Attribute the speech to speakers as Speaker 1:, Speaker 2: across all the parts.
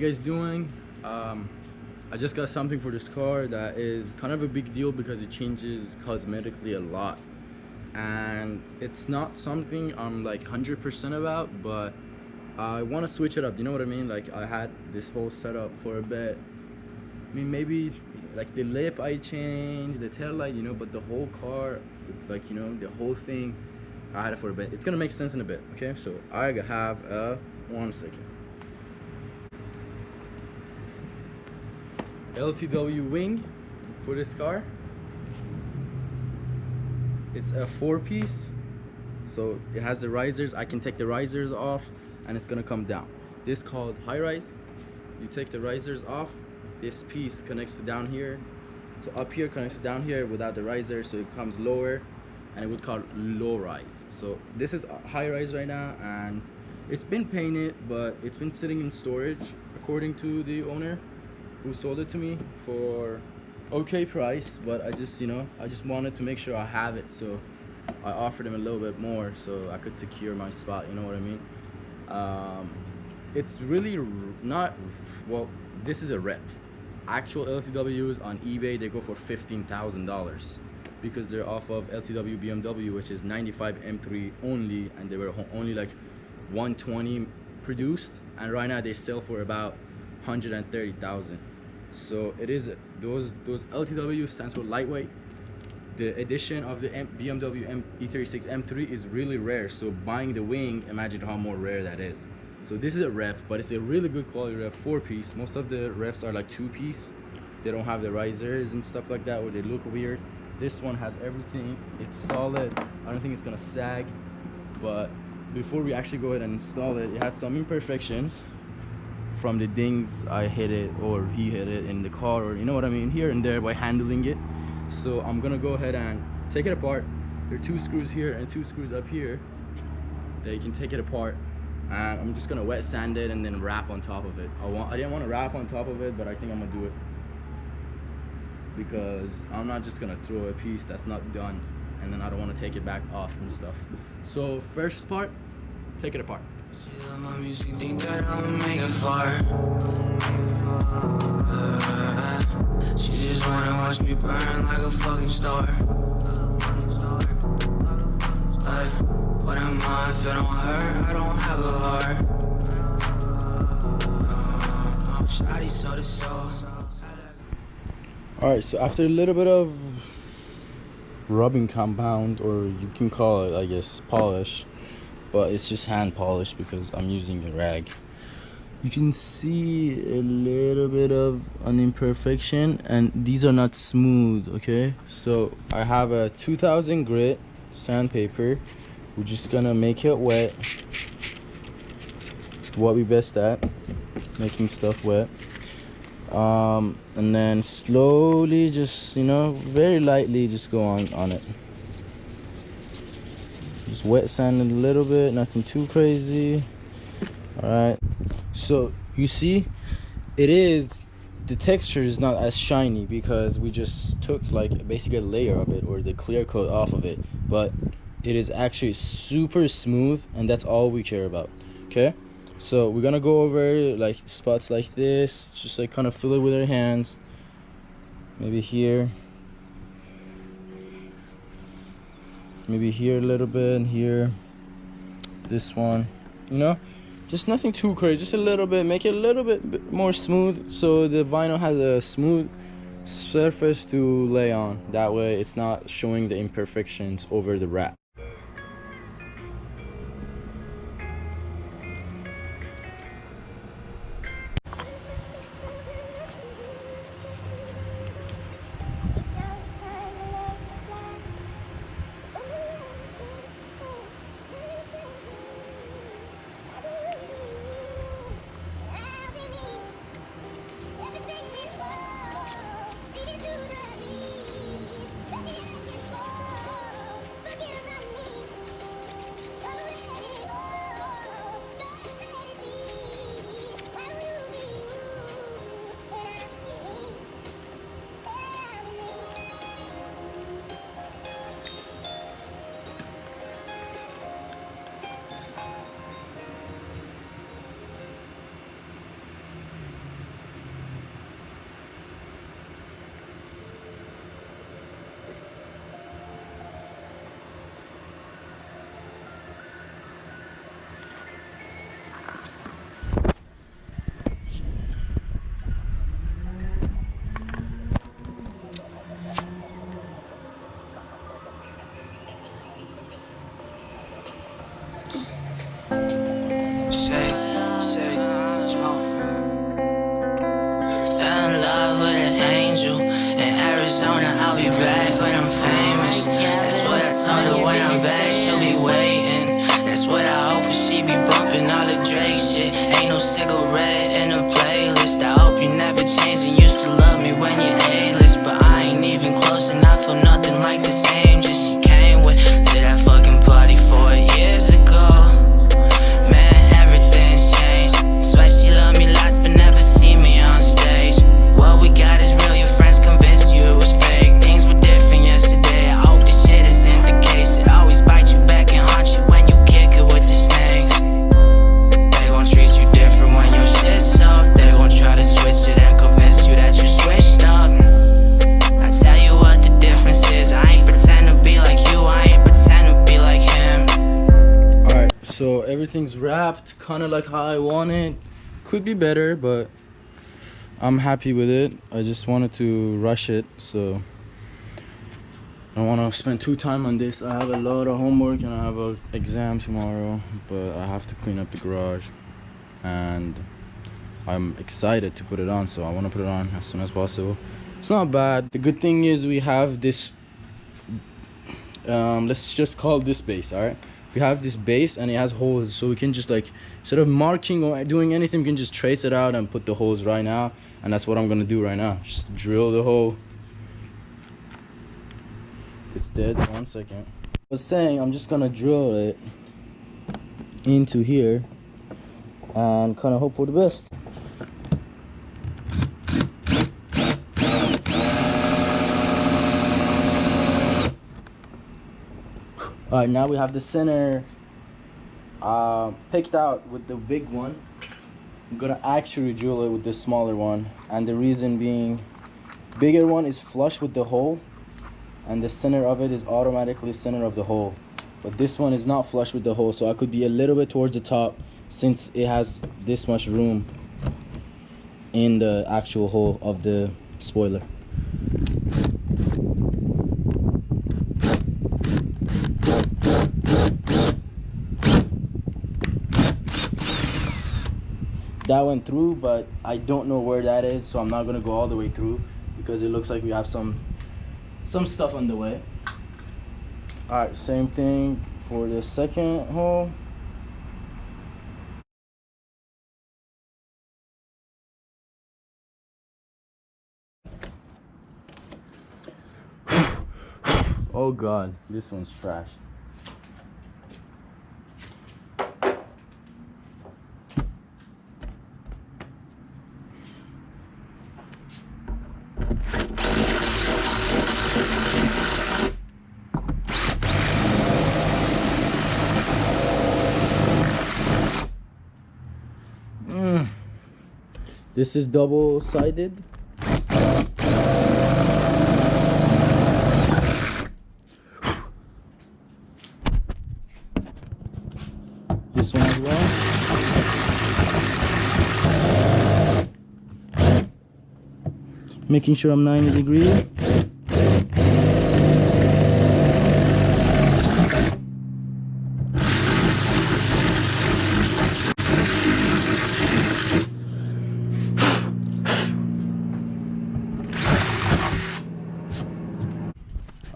Speaker 1: you guys doing? I just got something for this car that is kind of a big deal because it changes cosmetically a lot, and it's not something I'm like 100% about, but I want to switch it up, you know what I mean? Like, I had this whole setup for a bit. I mean, maybe like the lip I changed, the tail light, you know, but the whole car, like, you know, the whole thing, I had it for a bit. It's gonna make sense in a bit. Okay, so I have a 1 second LTW Wing for this car. It's a 4-piece, so it has the risers. I can take the risers off and it's gonna come down. This is called high rise. You take the risers off, this piece connects to down here, so up here connects to down here without the riser, so it comes lower, and it would call low rise. So this is high rise right now, and it's been painted, but it's been sitting in storage according to the owner who sold it to me for okay price. But I just, you know, I just wanted to make sure I have it, so I offered him a little bit more so I could secure my spot, you know what I mean? It's really not, well, this is a rep. Actual LTWs on eBay, they go for $15,000 because they're off of LTW BMW, which is 95 M3 only, and they were only like 120 produced, and right now they sell for about 130,000. So it is, those LTW stands for lightweight. The edition of the BMW E36 M3 is really rare, so buying the wing, imagine how more rare that is. So this is a rep, but it's a really good quality rep, 4-piece. Most of the reps are like 2-piece. They don't have the risers and stuff like that, or they look weird. This one has everything. It's solid. I don't think it's gonna sag. But before we actually go ahead and install it, it has some imperfections from the dings I hit it, or he hit it in the car, or you know what I mean, here and there by handling it. So I'm gonna go ahead and take it apart. There are 2 screws here and 2 screws up here that you can take it apart, and I'm just gonna wet sand it and then wrap on top of it. I didn't want to wrap on top of it, but I think I'm gonna do it because I'm not just gonna throw a piece that's not done and then I don't want to take it back off and stuff. So first part, take it apart.
Speaker 2: She love my music, think that I'ma make it far. She just wanna watch me burn like a fucking star. What am I if it don't hurt? I don't have a heart. Shawty so the soul.
Speaker 1: Alright, so after a little bit of rubbing compound, or you can call it, I guess, polish, but it's just hand polish because I'm using a rag, you can see a little bit of an imperfection, and these are not smooth. Okay, so I have a 2000 grit sandpaper. We're just gonna make it wet, what we best at, making stuff wet. And then slowly, just, you know, very lightly, just go on it. Just wet sand it a little bit, nothing too crazy. All right, so you see, the texture is not as shiny because we just took like basically a layer of it, or the clear coat off of it, but it is actually super smooth, and that's all we care about. Okay, so we're gonna go over like spots like this, just like kind of fill it with our hands, maybe here, maybe here a little bit, and here, this one, you know, just nothing too crazy, just a little bit, make it a little bit more smooth so the vinyl has a smooth surface to lay on. That way it's not showing the imperfections over the wrap.
Speaker 2: coming back, she'll be waiting. That's what I hope for, she be bumping all the Drake shit. Ain't no cigarette in a playlist. I hope you never change and used to love me when you're A-list. But I ain't even close and I feel nothing like the same. Just she came with to that fucking party 4 years ago. Man, everything's changed. Swear she love me lots but never see me on stage. What we got is real, your friends convinced you it was fake. Things were different yesterday, I hope this shit isn't the case. It always bites you back and haunt you when you kick it with the snakes. They gon' treat you different when your shit's up. They gon' try to switch it and convince you that you switched up. I tell you what the difference is, I ain't pretend to be like you, I ain't pretend to be like him.
Speaker 1: Alright, so everything's wrapped kind of like how I want it. Could be better, but I'm happy with it. I just wanted to rush it, so I don't want to spend too time on this. I have a lot of homework and I have an exam tomorrow, but I have to clean up the garage and I'm excited to put it on, so I want to put it on as soon as possible. It's not bad. The good thing is we have this let's just call this base. All right, we have this base and it has holes, so we can just, like, instead of marking or doing anything, we can just trace it out and put the holes right now. And that's what I'm gonna do right now. Just drill the hole. It's dead. 1 second. I was saying I'm just gonna drill it into here and kind of hope for the best. Alright, now we have the center picked out with the big one. I'm gonna actually drill it with the smaller one, and the reason being, bigger one is flush with the hole and the center of it is automatically center of the hole, but this one is not flush with the hole, so I could be a little bit towards the top since it has this much room in the actual hole of the spoiler. That went through, but I don't know where that is, so I'm not gonna go all the way through because it looks like we have some stuff on the way. All right, same thing for the second hole. Oh God, this one's trashed. This is double-sided. This one as well. Making sure I'm 90 degrees.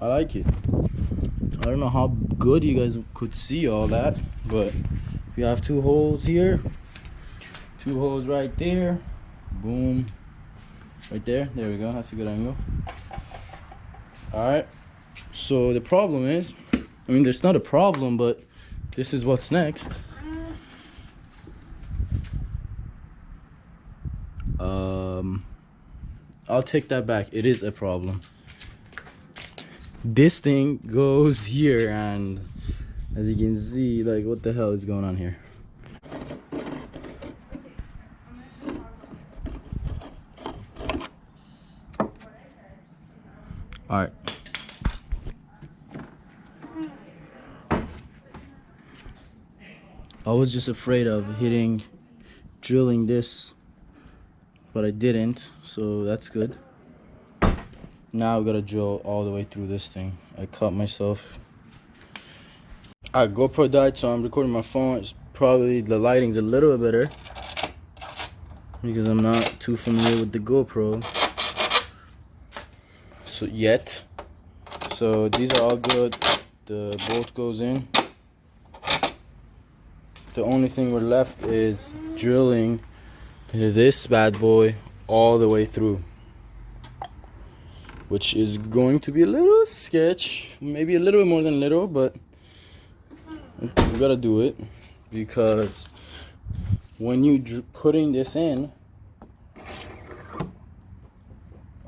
Speaker 1: I like it. I don't know how good you guys could see all that, but we have 2 holes here, 2 holes right there, boom, right there. There we go. That's a good angle. All right, so the problem is, I mean, there's not a problem, but this is what's next. I'll take that back. It is a problem. This thing goes here, and as you can see, like, what the hell is going on here? All right. I was just afraid of drilling this, but I didn't, so that's good. Now I gotta drill all the way through this thing. I cut myself. Alright, GoPro died, so I'm recording my phone. It's probably the lighting's a little bit better because I'm not too familiar with the GoPro so yet. So these are all good. the bolt goes in. The only thing we're left is drilling this bad boy all the way through, which is going to be a little sketch, maybe a little bit more than little, but we gotta do it, because when you putting this in, I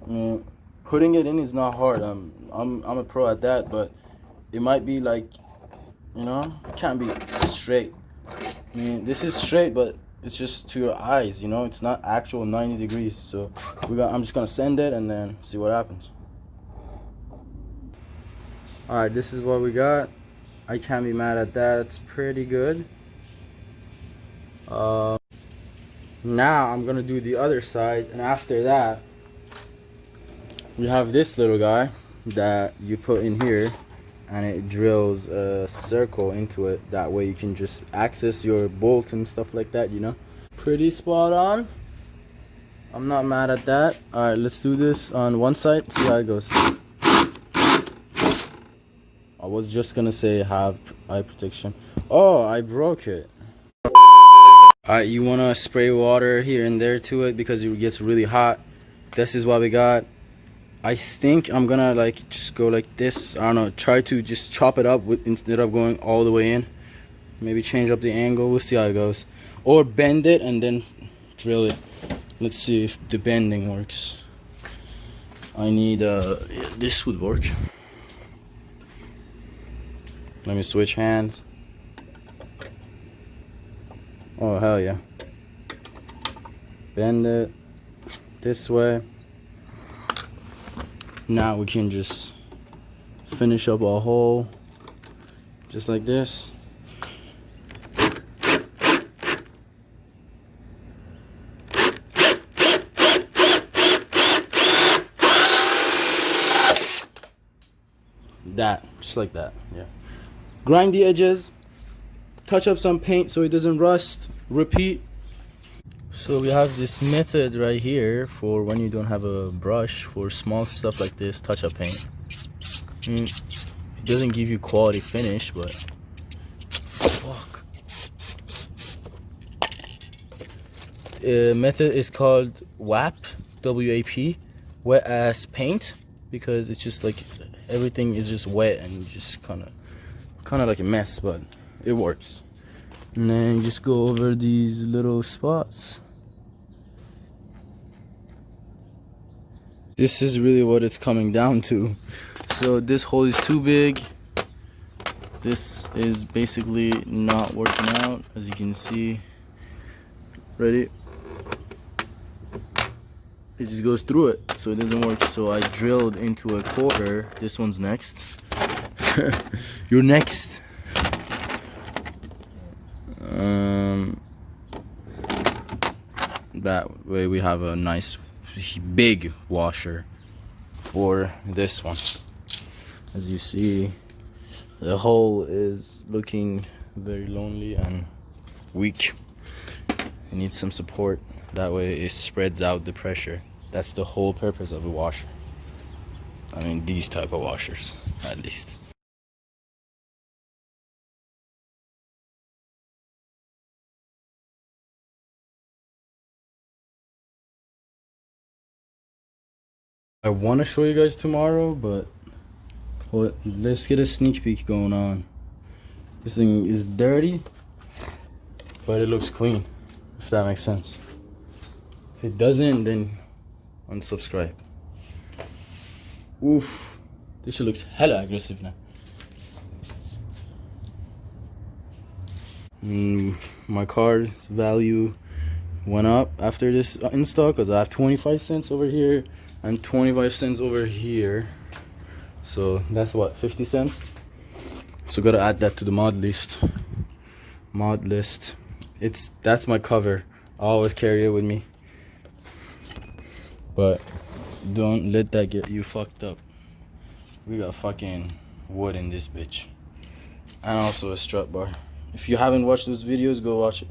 Speaker 1: mean, putting it in is not hard. I'm a pro at that, but it might be like, you know, it can't be straight. I mean, this is straight, but it's just to your eyes, you know, it's not actual 90 degrees. So I'm just gonna send it and then see what happens. All right, this is what we got. I can't be mad at that. It's pretty good. Now I'm gonna do the other side, and after that we have this little guy that you put in here, and it drills a circle into it. That way you can just access your bolt and stuff like that, you know. Pretty spot on. I'm not mad at that. All right, let's do this on one side, see how it goes. I was just gonna say have eye protection. Oh, I broke it. Alright, you wanna spray water here and there to it because it gets really hot. This is what we got. I think I'm gonna like just go like this. I don't know, try to just chop it up instead of going all the way in. Maybe change up the angle, we'll see how it goes. Or bend it and then drill it. Let's see if the bending works. I need yeah, this would work. Let me switch hands. Oh, hell yeah. Bend it this way. Now we can just finish up a hole just like this. That, just like that, yeah. Grind the edges, touch up some paint so it doesn't rust, repeat. So we have this method right here for when you don't have a brush for small stuff like this, touch up paint. It doesn't give you quality finish, but fuck. The method is called WAP, W-A-P, wet ass paint, because it's just like everything is just wet and you just kind of like a mess, but it works. And then you just go over these little spots. This is really what it's coming down to. So this hole is too big. This is basically not working out, as you can see. Ready? It just goes through it, so it doesn't work. So I drilled into a quarter. This one's next. You're next. That way we have a nice big washer for this one. As you see, the hole is looking very lonely and weak. It needs some support. That way it spreads out the pressure. That's the whole purpose of a washer. I mean, these type of washers, at least. I want to show you guys tomorrow, but well, let's get a sneak peek going on. This thing is dirty, but it looks clean, if that makes sense. If it doesn't, then unsubscribe. Oof, this shit looks hella aggressive now. My car's value went up after this install because I have 25 cents over here and 25 cents over here, so that's what, 50 cents. So gotta add that to the mod list. That's my cover. I always carry it with me, but don't let that get you fucked up. We got fucking wood in this bitch, and also a strut bar. If you haven't watched those videos, go watch it.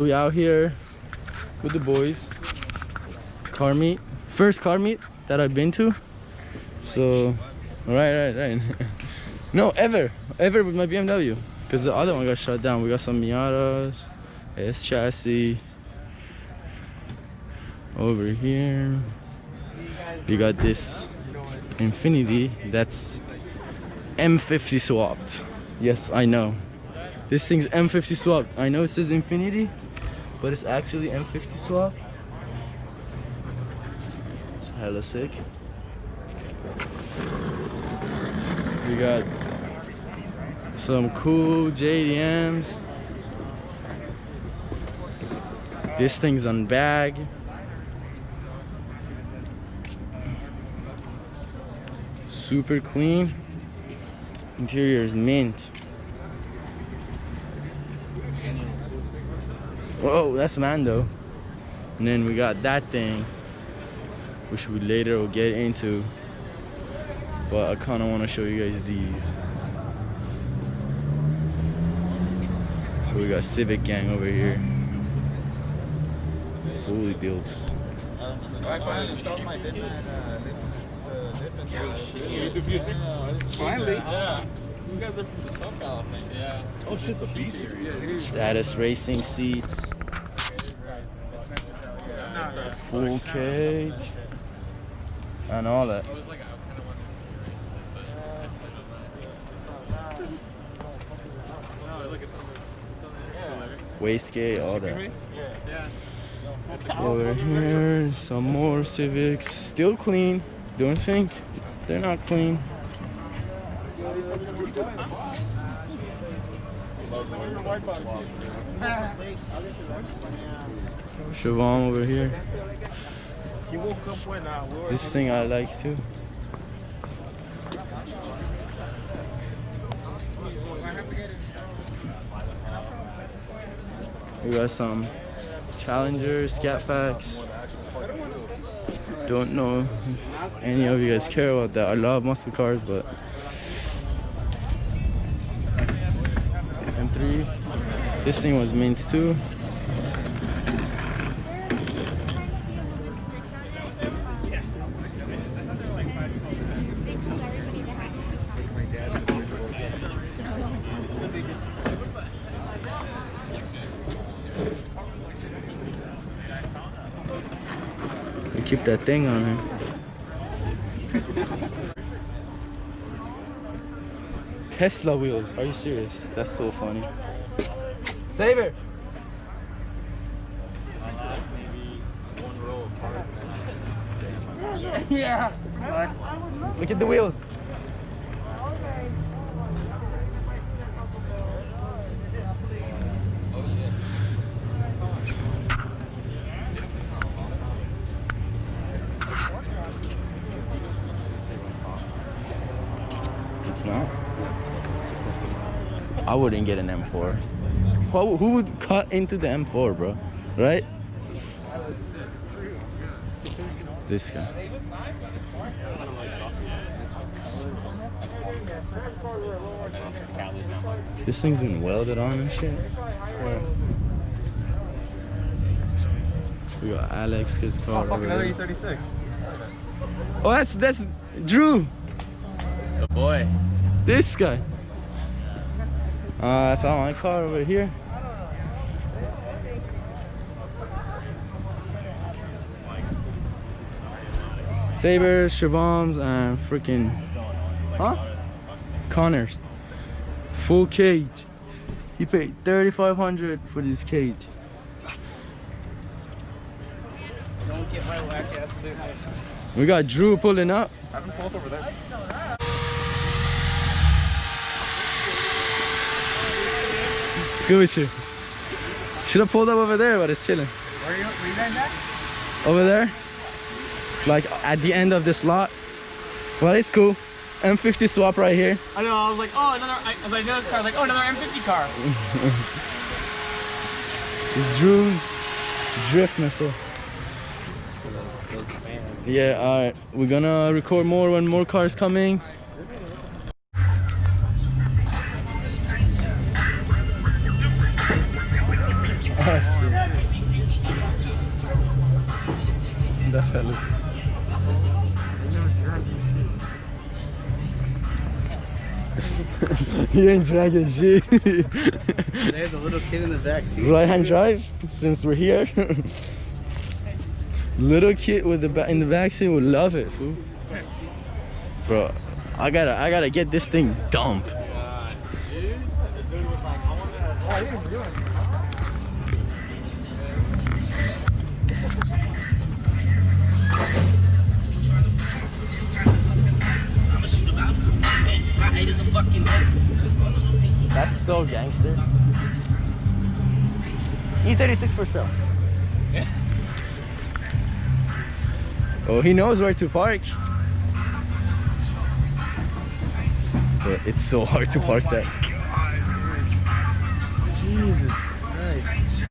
Speaker 1: We out here with the boys. Car meet. First car meet that I've been to. So, right. No, ever with my BMW. Because the other one got shut down. We got some Miatas, S chassis. Over here, we got this Infinity that's M50 swapped. Yes, I know. This thing's M50 swapped. I know it says Infinity, but it's actually M50 swap. It's hella sick. We got some cool JDMs. This thing's on bag. Super clean. Interior is mint. Whoa, that's Mando. And then we got that thing, which we later will get into. But I kind of want to show you guys these. So we got Civic Gang over here, fully built.
Speaker 3: Finally. Yeah. You guys are from the South California. Yeah. Oh shit, it's a B series.
Speaker 1: Status racing seats. Full cage. And all that. Wastegate, all that. Over here, some more Civics. Still clean. Don't think they're not clean. Siobhan over here. This thing I like too. We got some Challengers, Scat Packs. Don't know if any of you guys care about that. I love muscle cars, but M3. This thing was mint too. Keep that thing on him. Tesla wheels. Are you serious? That's so funny. Saber. Yeah. Look at the wheels. It's not. I wouldn't get an M4. Who would cut into the M4, bro? Right? This guy. This thing's been welded on and shit. Yeah. We got Alex's car.
Speaker 3: Oh, fuck, another E36.
Speaker 1: Oh, that's Drew.
Speaker 3: The boy.
Speaker 1: This guy. That's all my car over here. Sabres, Siobhans, and freaking Connors. Full cage. He paid $3,500 for this cage.
Speaker 3: Don't get my whack ass dude.
Speaker 1: We got Drew pulling up.
Speaker 3: Have him pull up over there.
Speaker 1: Scooter. Should have pulled up over there, but it's chilling.
Speaker 3: Where you guys at?
Speaker 1: Over there. Like at the end of this lot. Well, it's cool. M50 swap right here.
Speaker 3: I know, I was like, oh, another, as I know this car, I was like, oh, another M50 car.
Speaker 1: This is Drew's drift missile. Yeah, alright. We're gonna record more when more cars coming. Oh, shit. That's hella sick. He ain't dragging shit.
Speaker 4: There's a little kid in the back seat.
Speaker 1: Right hand drive, since we're here. Little kid with in the back seat would love it, fool. Bro, I gotta get this thing dumped. That's so gangster. E36 for sale. Oh, he knows where to park. But it's so hard to park that. Jesus Christ.